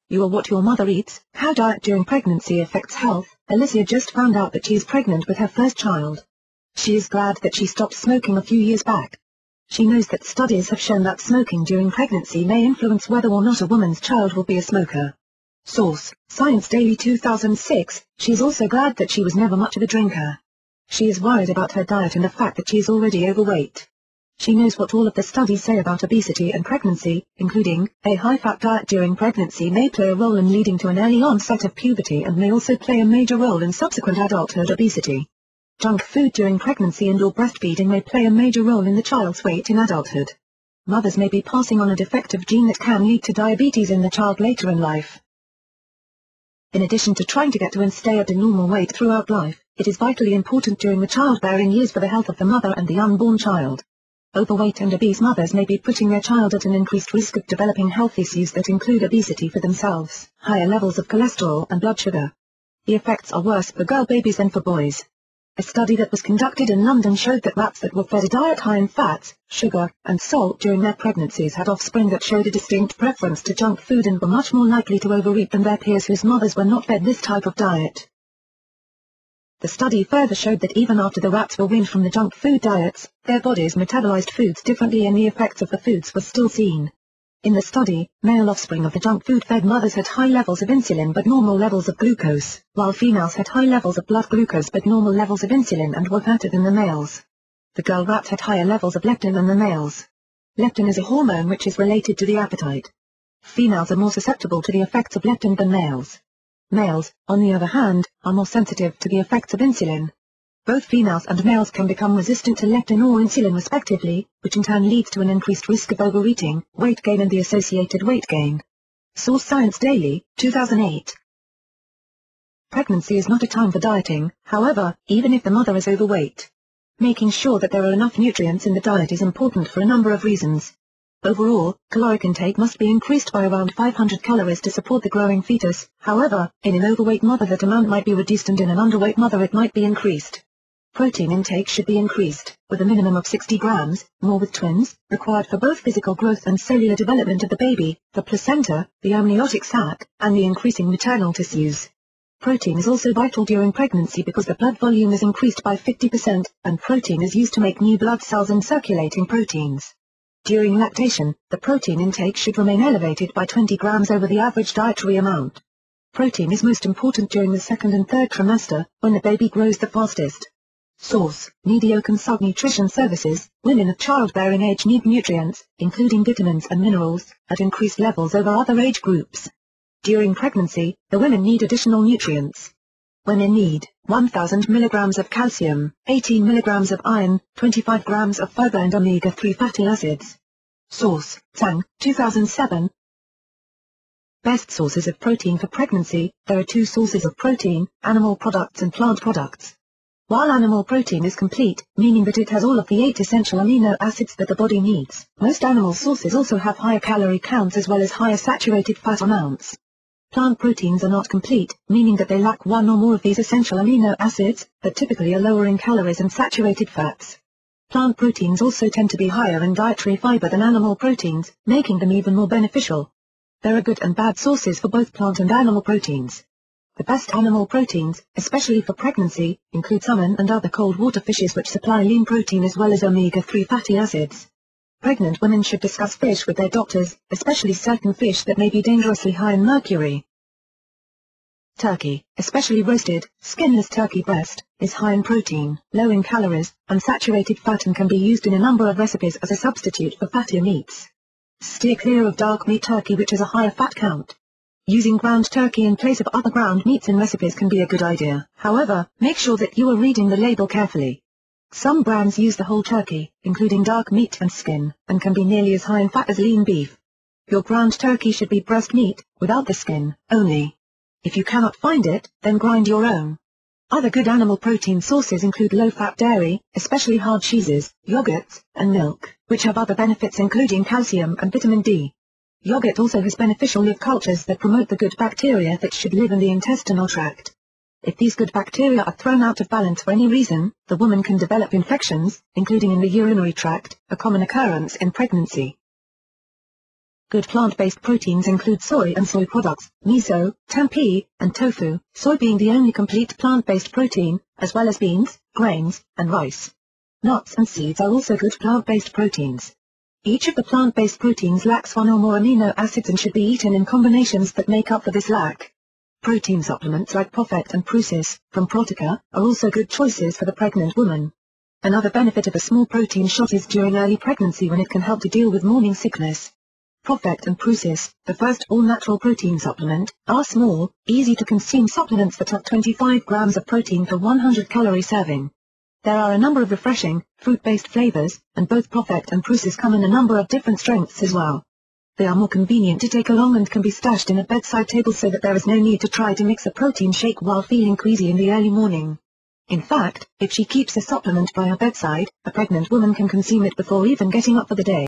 You are what your mother eats. How diet during pregnancy affects health. Alicia just found out that she is pregnant with her first child. She is glad that she stopped smoking a few years back. She knows that studies have shown that smoking during pregnancy may influence whether or not a woman's child will be a smoker. Source: Science Daily 2006. She is also glad that she was never much of a drinker. She is worried about her diet and the fact that she is already overweight. She knows what all of the studies say about obesity and pregnancy, including, a high-fat diet during pregnancy may play a role in leading to an early onset of puberty and may also play a major role in subsequent adulthood obesity. Junk food during pregnancy and/or breastfeeding may play a major role in the child's weight in adulthood. Mothers may be passing on a defective gene that can lead to diabetes in the child later in life. In addition to trying to get to and stay at a normal weight throughout life, it is vitally important during the childbearing years for the health of the mother and the unborn child. Overweight and obese mothers may be putting their child at an increased risk of developing health issues that include obesity for themselves, higher levels of cholesterol and blood sugar. The effects are worse for girl babies than for boys. A study that was conducted in London showed that rats that were fed a diet high in fats, sugar, and salt during their pregnancies had offspring that showed a distinct preference to junk food and were much more likely to overeat than their peers whose mothers were not fed this type of diet. The study further showed that even after the rats were weaned from the junk food diets, their bodies metabolized foods differently and the effects of the foods were still seen. In the study, male offspring of the junk food-fed mothers had high levels of insulin but normal levels of glucose, while females had high levels of blood glucose but normal levels of insulin and were fatter than the males. The girl rats had higher levels of leptin than the males. Leptin is a hormone which is related to the appetite. Females are more susceptible to the effects of leptin than males. Males, on the other hand, are more sensitive to the effects of insulin. Both females and males can become resistant to leptin or insulin respectively, which in turn leads to an increased risk of overeating, weight gain and the associated weight gain. Source: Science Daily, 2008. Pregnancy is not a time for dieting, however, even if the mother is overweight. Making sure that there are enough nutrients in the diet is important for a number of reasons. Overall, caloric intake must be increased by around 500 calories to support the growing fetus. However, in an overweight mother that amount might be reduced and in an underweight mother it might be increased. Protein intake should be increased, with a minimum of 60 grams, more with twins, required for both physical growth and cellular development of the baby, the placenta, the amniotic sac, and the increasing maternal tissues. Protein is also vital during pregnancy because the blood volume is increased by 50%, and protein is used to make new blood cells and circulating proteins. During lactation, the protein intake should remain elevated by 20 grams over the average dietary amount. Protein is most important during the second and third trimester, when the baby grows the fastest. Source: Medio Consult Nutrition Services. Women of childbearing age need nutrients, including vitamins and minerals, at increased levels over other age groups. During pregnancy, the women need additional nutrients. Women need 1,000 mg of calcium, 18 mg of iron, 25 grams of fiber and omega-3 fatty acids. Source: Tang, 2007. Best sources of protein for pregnancy. There are two sources of protein: animal products and plant products. While animal protein is complete, meaning that it has all of the 8 essential amino acids that the body needs, most animal sources also have higher calorie counts as well as higher saturated fat amounts. Plant proteins are not complete, meaning that they lack one or more of these essential amino acids, but typically are lower in calories and saturated fats. Plant proteins also tend to be higher in dietary fiber than animal proteins, making them even more beneficial. There are good and bad sources for both plant and animal proteins. The best animal proteins, especially for pregnancy, include salmon and other cold water fishes which supply lean protein as well as omega-3 fatty acids. Pregnant women should discuss fish with their doctors, especially certain fish that may be dangerously high in mercury. Turkey, especially roasted, skinless turkey breast, is high in protein, low in calories, and saturated fat and can be used in a number of recipes as a substitute for fattier meats. Steer clear of dark meat turkey which has a higher fat count. Using ground turkey in place of other ground meats in recipes can be a good idea, however, make sure that you are reading the label carefully. Some brands use the whole turkey, including dark meat and skin, and can be nearly as high in fat as lean beef. Your ground turkey should be breast meat, without the skin, only. If you cannot find it, then grind your own. Other good animal protein sources include low-fat dairy, especially hard cheeses, yogurts, and milk, which have other benefits including calcium and vitamin D. Yogurt also has beneficial live cultures that promote the good bacteria that should live in the intestinal tract. If these good bacteria are thrown out of balance for any reason, the woman can develop infections, including in the urinary tract, a common occurrence in pregnancy. Good plant-based proteins include soy and soy products, miso, tempeh, and tofu, soy being the only complete plant-based protein, as well as beans, grains, and rice. Nuts and seeds are also good plant-based proteins. Each of the plant-based proteins lacks one or more amino acids and should be eaten in combinations that make up for this lack. Protein supplements like ProfectR and ProsisR, from Protica, are also good choices for the pregnant woman. Another benefit of a small protein shot is during early pregnancy when it can help to deal with morning sickness. ProfectR and ProsisR, the first all-natural protein supplement, are small, easy-to-consume supplements that have 25 grams of protein per 100-calorie serving. There are a number of refreshing, fruit-based flavors, and both ProfectR and ProsisR come in a number of different strengths as well. They are more convenient to take along and can be stashed in a bedside table so that there is no need to try to mix a protein shake while feeling queasy in the early morning. In fact, if she keeps a supplement by her bedside, a pregnant woman can consume it before even getting up for the day.